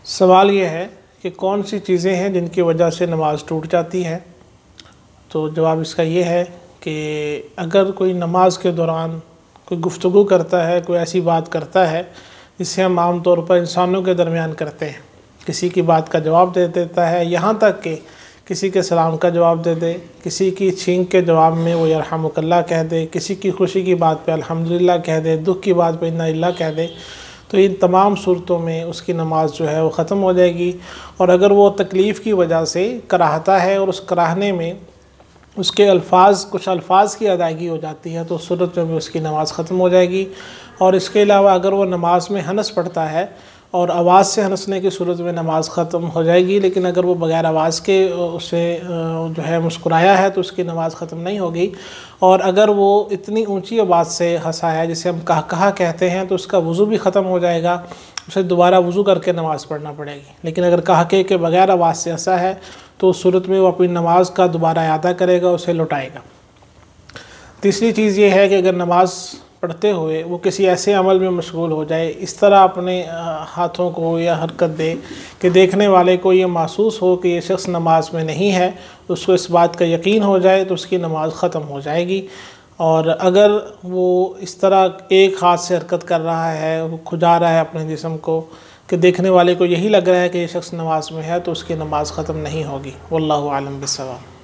سوال یہ ہے کہ کون سی چیزیں ہیں جن کی وجہ سے نماز ٹوٹ جاتی ہے؟ تو جواب اس کا یہ ہے کہ اگر کوئی نماز کے دوران کوئی گفتگو کرتا ہے، کوئی ایسی بات کرتا ہے جسے ہم عام طور پر انسانوں کے درمیان کرتے ہیں، کسی کی بات کا جواب دے دیتا ہے، یہاں تک کہ کسی کے سلام کا جواب دے دے، کسی کی چھینک کے جواب میں وہ یرحمک اللہ کہہ دے، کسی کی خوشی کی بات پہ الحمدللہ کہہ دے، دکھ کی بات پہ انا للہ کہہ دے، تو ان تمام صورتوں میں اس کی نماز جو ہے وہ ختم ہو جائے گی۔ اور اگر وہ تکلیف کی وجہ سے کراہتا ہے اور اس کراہنے میں اس کے کچھ الفاظ کی ادائیگی ہو جاتی ہے تو اس صورت میں بھی اس کی نماز ختم ہو جائے گی۔ اور اس کے علاوہ اگر وہ نماز میں ہنس پڑتا ہے اور آواز سے ہنسنے کی صورت میں نماز ختم ہو جائے گی، لیکن اگر وہ بغیر آواز کے اسے جو ہے مسکرایا ہے تو اس کی نماز ختم نہیں ہوگی۔ اور اگر وہ اتنی اونچی آواز سے ہنسا ہے جسے ہم قہقہہ کہتے ہیں تو اس کا وضو بھی ختم ہو جائے گا، اسے دوبارہ وضو کر کے نماز پڑھنا پڑے گی۔ لیکن اگر قہقہے کے بغیر آواز سے ہنسا ہے تو اس صورت میں وہ اپنی نماز کا دوبارہ اعادہ کرے گا، اسے لوٹائے گا۔ تیسری چیز یہ ہے کہ اگر نماز پڑھتے ہوئے وہ کسی ایسے عمل میں مشغول ہو جائے، اس طرح اپنے ہاتھوں کو یا حرکت دے کہ دیکھنے والے کو یہ محسوس ہو کہ یہ شخص نماز میں نہیں ہے، اس کو اس بات کا یقین ہو جائے تو اس کی نماز ختم ہو جائے گی۔ اور اگر وہ اس طرح ایک ہاتھ سے حرکت کر رہا ہے، وہ کھجا رہا ہے اپنے جسم کو کہ دیکھنے والے کو یہی لگ رہا ہے کہ یہ شخص نماز میں ہے تو اس کی نماز ختم نہیں ہوگی۔ واللہ اعلم بالصواب۔